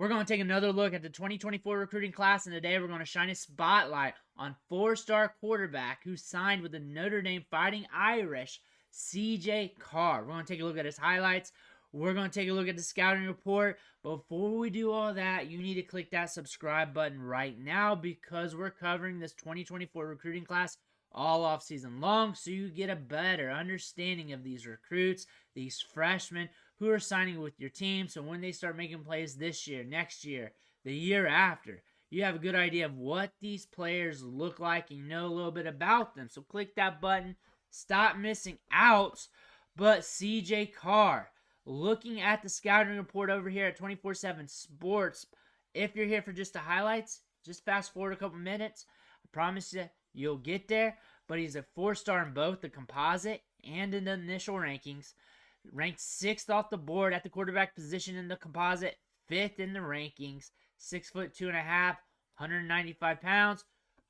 We're going to take another look at the 2024 recruiting class, and today we're going to shine a spotlight on four-star quarterback who signed with the Notre Dame Fighting Irish, CJ Carr. We're going to take a look at his highlights. We're going to take a look at the scouting report. Before we do all that, you need to click that subscribe button right now because we're covering this 2024 recruiting class all off season long, so you get a better understanding of these recruits, these freshmen who are signing with your team. So when they start making plays this year, next year, the year after, you have a good idea of what these players look like and you know a little bit about them. So click that button, stop missing out. But CJ Carr, looking at the scouting report over here at 24/7 Sports, if you're here for just the highlights, just fast forward a couple minutes. I promise you, you'll get there. But he's a 4-star in both the composite and in the initial rankings. Ranked 6th off the board at the quarterback position in the composite, 5th in the rankings. 6'2.5", 195 pounds.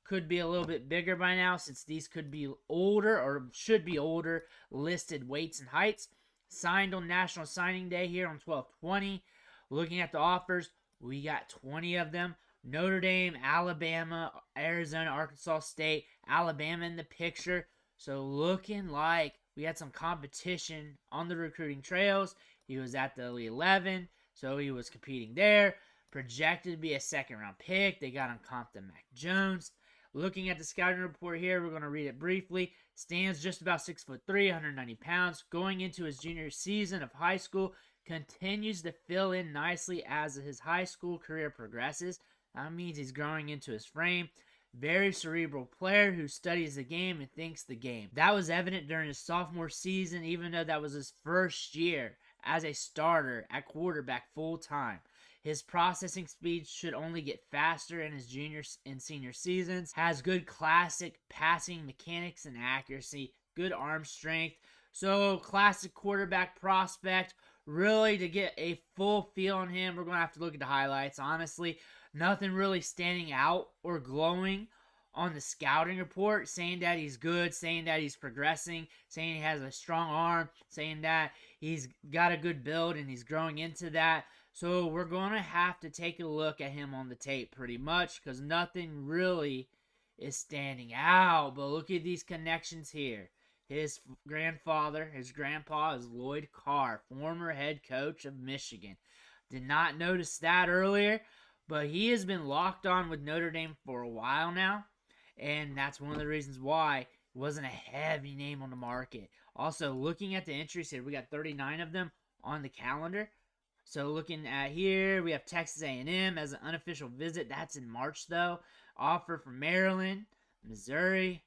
Could be a little bit bigger by now since these could be older or should be older listed weights and heights. Signed on National Signing Day here on 12/20. Looking at the offers, we got 20 of them. Notre Dame, Alabama, Arizona, Arkansas State, Alabama in the picture. So looking like we had some competition on the recruiting trails. He was at the Elite 11, so he was competing there. Projected to be a second-round pick. They got him comped to Mac Jones. Looking at the scouting report here, we're going to read it briefly. Stands just about 6'3", 190 pounds. Going into his junior season of high school, continues to fill in nicely as his high school career progresses. That means he's growing into his frame. Very cerebral player who studies the game and thinks the game. That was evident during his sophomore season, even though that was his first year as a starter at quarterback full-time. His processing speed should only get faster in his junior and senior seasons. Has good classic passing mechanics and accuracy. Good arm strength. So, classic quarterback prospect. Really, to get a full feel on him, we're going to have to look at the highlights. Honestly, nothing really standing out or glowing on the scouting report, saying that he's good, saying that he's progressing, saying he has a strong arm, saying that he's got a good build and he's growing into that. So we're going to have to take a look at him on the tape pretty much because nothing really is standing out. But look at these connections here. His grandfather, his grandpa is Lloyd Carr, former head coach of Michigan. Did not notice that earlier, but he has been locked on with Notre Dame for a while now, and that's one of the reasons why he wasn't a heavy name on the market. Also, looking at the entries here, we got 39 of them on the calendar. So looking at here, we have Texas A&M as an unofficial visit. That's in March, though. Offer from Maryland, Missouri.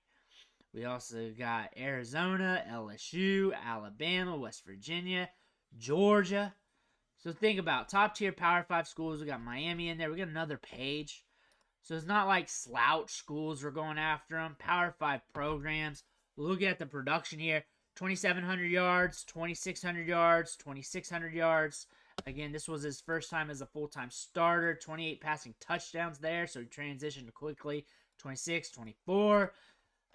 We also got Arizona, LSU, Alabama, West Virginia, Georgia. So think about top-tier Power 5 schools. We got Miami in there. We got another page. So it's not like slouch schools we're going after them. Power 5 programs. Look at the production here. 2,700 yards, 2,600 yards, 2,600 yards. Again, this was his first time as a full-time starter. 28 passing touchdowns there, so he transitioned quickly. 26, 24.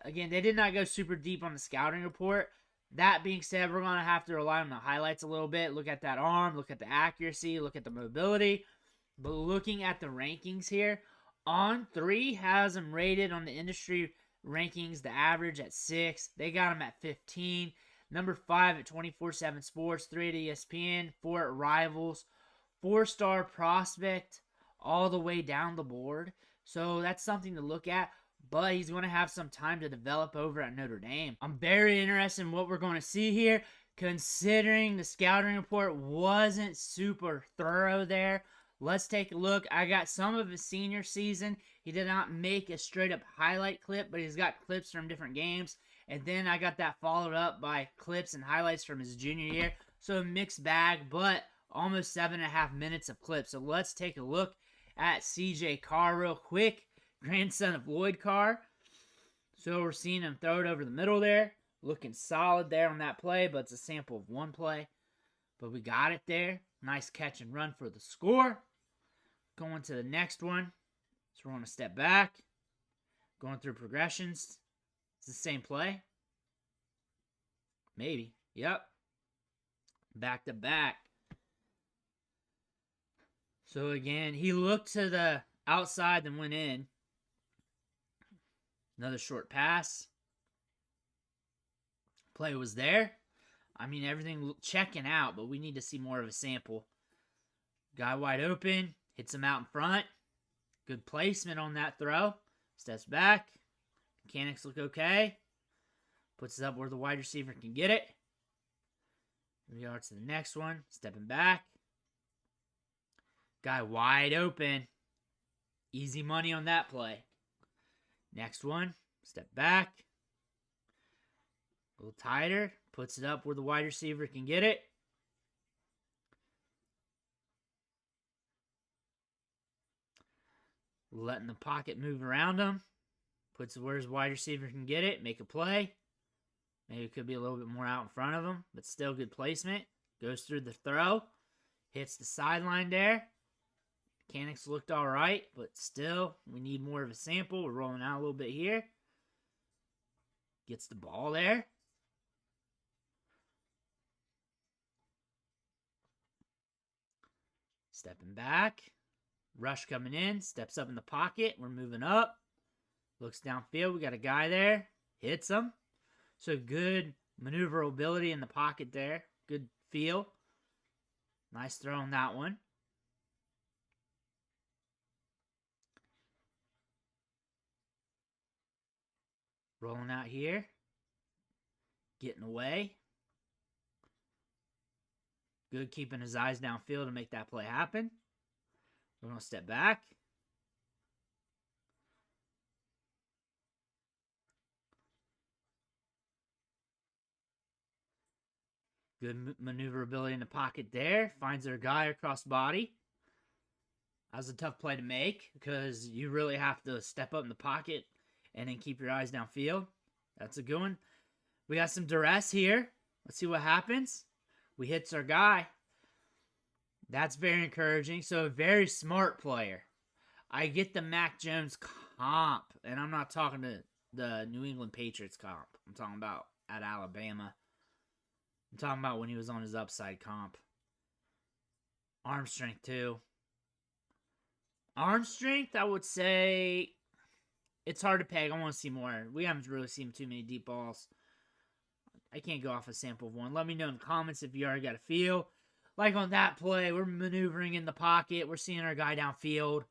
Again, they did not go super deep on the scouting report. That being said, we're going to have to rely on the highlights a little bit. Look at that arm. Look at the accuracy. Look at the mobility. But looking at the rankings here, On3 has him rated on the industry rankings, the average at 6. They got him at 15. Number 5 at 24/7 Sports, 3 at ESPN, 4 at Rivals. 4-star prospect all the way down the board. So that's something to look at. But he's going to have some time to develop over at Notre Dame. I'm very interested in what we're going to see here, considering the scouting report wasn't super thorough there. Let's take a look. I got some of his senior season. He did not make a straight-up highlight clip, but he's got clips from different games. And then I got that followed up by clips and highlights from his junior year. So a mixed bag, but almost 7.5 minutes of clips. So let's take a look at CJ Carr real quick. Grandson of Lloyd Carr. So we're seeing him throw it over the middle there. Looking solid there on that play, but it's a sample of one play. But we got it there. Nice catch and run for the score. Going to the next one. So we're going to step back. Going through progressions. It's the same play. Maybe. Yep. Back to back. So again, he looked to the outside and went in. Another short pass. Play was there. I mean, everything checking out, but we need to see more of a sample. Guy wide open. Hits him out in front. Good placement on that throw. Steps back. Mechanics look okay. Puts it up where the wide receiver can get it. 3 yards to the next one. Stepping back. Guy wide open. Easy money on that play. Next one. Step back. A little tighter. Puts it up where the wide receiver can get it. Letting the pocket move around him. Puts it where his wide receiver can get it. Make a play. Maybe it could be a little bit more out in front of him, but still good placement. Goes through the throw. Hits the sideline there. Mechanics looked all right, but still, we need more of a sample. We're rolling out a little bit here. Gets the ball there. Stepping back. Rush coming in. Steps up in the pocket. We're moving up. Looks downfield. We got a guy there. Hits him. So good maneuverability in the pocket there. Good feel. Nice throw on that one. Rolling out here. Getting away. Good keeping his eyes downfield to make that play happen. We're going to step back. Good maneuverability in the pocket there. Finds their guy across body. That was a tough play to make because you really have to step up in the pocket and then keep your eyes downfield. That's a good one. We got some duress here. Let's see what happens. We hits our guy. That's very encouraging. So a very smart player. I get the Mac Jones comp, and I'm not talking to the New England Patriots comp. I'm talking about at Alabama. I'm talking about when he was on his upside comp. Arm strength, too. Arm strength, I would say, it's hard to peg. I want to see more. We haven't really seen too many deep balls. I can't go off a sample of one. Let me know in the comments if you already got a feel. Like on that play, we're maneuvering in the pocket. We're seeing our guy downfield.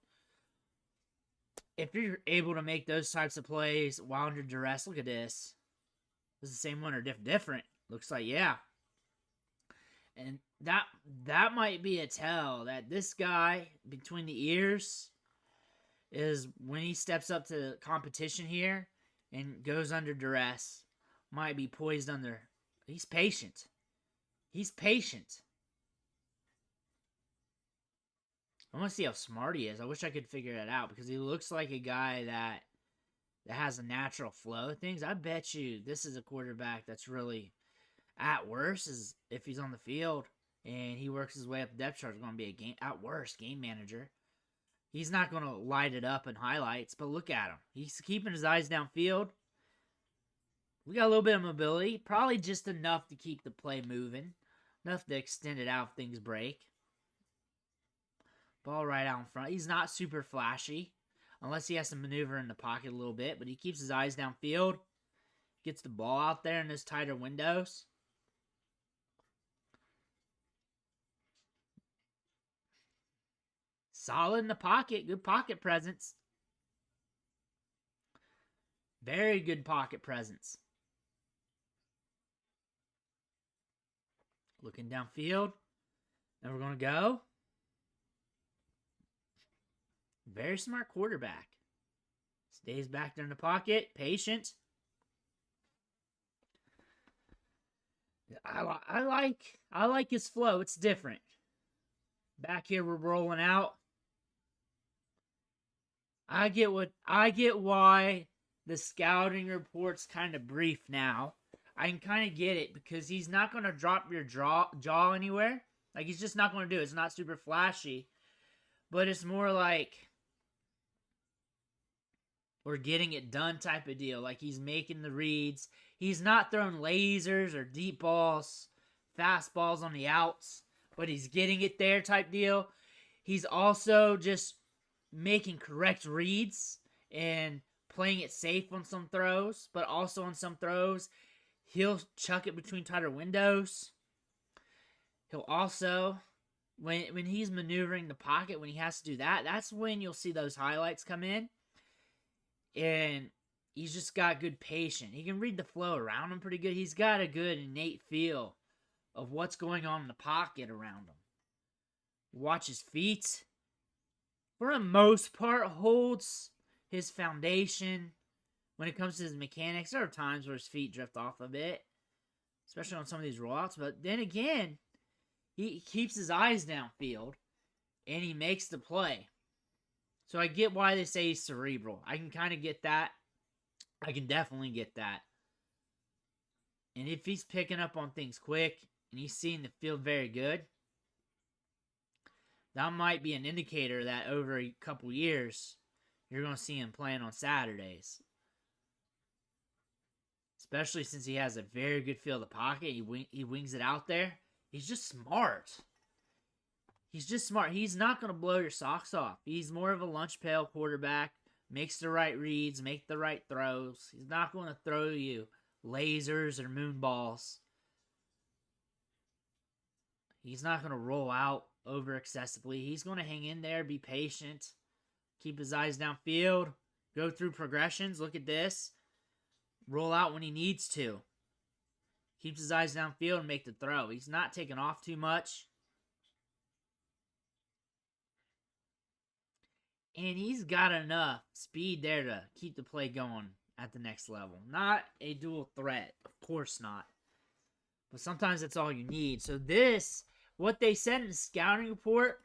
If you're able to make those types of plays while under duress, look at this. Is the same one or different? Looks like, yeah. And that might be a tell that this guy between the ears is when he steps up to competition here and goes under duress, might be poised under. He's patient. He's patient. I want to see how smart he is. I wish I could figure that out because he looks like a guy that has a natural flow of things. I bet you this is a quarterback that's really, at worst, is if he's on the field and he works his way up the depth chart, is going to be a game, at worst, game manager. He's not going to light it up in highlights, but look at him. He's keeping his eyes downfield. We got a little bit of mobility, probably just enough to keep the play moving, enough to extend it out if things break. Ball right out in front. He's not super flashy, unless he has to maneuver in the pocket a little bit, but he keeps his eyes downfield, gets the ball out there in those tighter windows. Solid in the pocket. Good pocket presence. Very good pocket presence. Looking downfield. And we're going to go. Very smart quarterback. Stays back there in the pocket. Patient. I like his flow. It's different. Back here we're rolling out. I get why the scouting report's kind of brief now. I can kind of get it because he's not going to drop your jaw anywhere. Like, he's just not going to do it. It's not super flashy. But it's more like we're getting it done type of deal. Like, he's making the reads. He's not throwing lasers or deep balls, fastballs on the outs, but he's getting it there type deal. He's also just making correct reads and playing it safe on some throws, but also on some throws, he'll chuck it between tighter windows. He'll also, when he's maneuvering the pocket, when he has to do that, that's when you'll see those highlights come in. And he's just got good patience. He can read the flow around him pretty good. He's got a good innate feel of what's going on in the pocket around him. Watch his feet. For the most part, holds his foundation. When it comes to his mechanics, there are times where his feet drift off a bit, especially on some of these rollouts. But then again, he keeps his eyes downfield, and he makes the play. So I get why they say he's cerebral. I can kind of get that. I can definitely get that. And if he's picking up on things quick, and he's seeing the field very good, that might be an indicator that over a couple years, you're going to see him playing on Saturdays. Especially since he has a very good feel of the pocket. He wings it out there. He's just smart. He's just smart. He's not going to blow your socks off. He's more of a lunch pail quarterback. Makes the right reads. Make the right throws. He's not going to throw you lasers or moon balls. He's not going to roll out over excessively. He's going to hang in there, be patient, keep his eyes downfield, go through progressions. Look at this. Roll out when he needs to. Keeps his eyes downfield and make the throw. He's not taking off too much. And he's got enough speed there to keep the play going at the next level. Not a dual threat. Of course not. But sometimes that's all you need. So this, what they said in the scouting report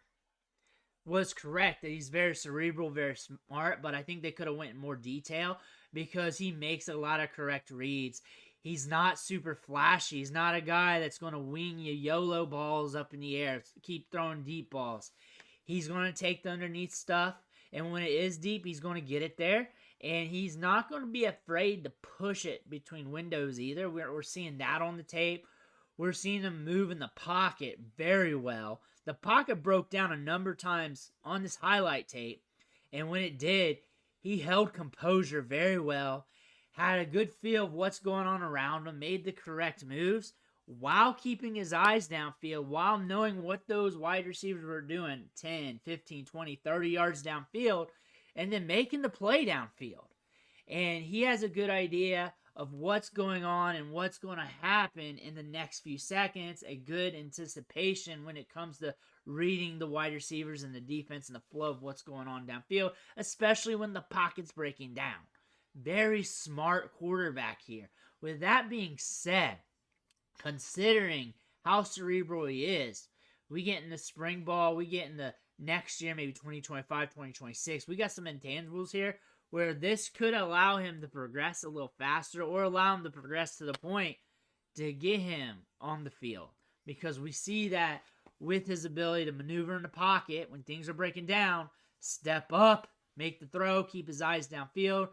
was correct. That he's very cerebral, very smart. But I think they could have went in more detail because he makes a lot of correct reads. He's not super flashy. He's not a guy that's going to wing you YOLO balls up in the air. Keep throwing deep balls. He's going to take the underneath stuff. And when it is deep, he's going to get it there. And he's not going to be afraid to push it between windows either. We're seeing that on the tape. We're seeing him move in the pocket very well. The pocket broke down a number of times on this highlight tape. And when it did, he held composure very well. Had a good feel of what's going on around him. Made the correct moves while keeping his eyes downfield, while knowing what those wide receivers were doing 10, 15, 20, 30 yards downfield, and then making the play downfield. And he has a good idea of what's going on and what's going to happen in the next few seconds, a good anticipation when it comes to reading the wide receivers and the defense and the flow of what's going on downfield, especially when the pocket's breaking down. Very smart quarterback here. With that being said, considering how cerebral he is, we get in the spring ball, we get in the next year, maybe 2025, 2026, we got some intangibles here where this could allow him to progress a little faster or allow him to progress to the point to get him on the field. Because we see that with his ability to maneuver in the pocket when things are breaking down, step up, make the throw, keep his eyes downfield,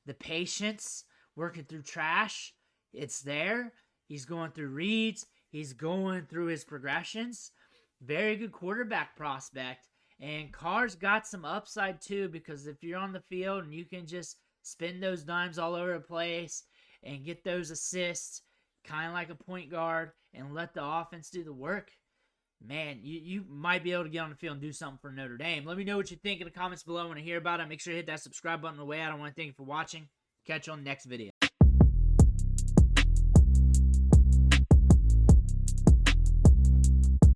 the patience, working through trash, it's there. He's going through reads. He's going through his progressions. Very good quarterback prospect. And Carr's got some upside too, because if you're on the field and you can just spin those dimes all over the place and get those assists, kind of like a point guard, and let the offense do the work, man, you might be able to get on the field and do something for Notre Dame. Let me know what you think in the comments below. I want to hear about it. Make sure you hit that subscribe button on the way out. I want to thank you for watching. Catch you on the next video.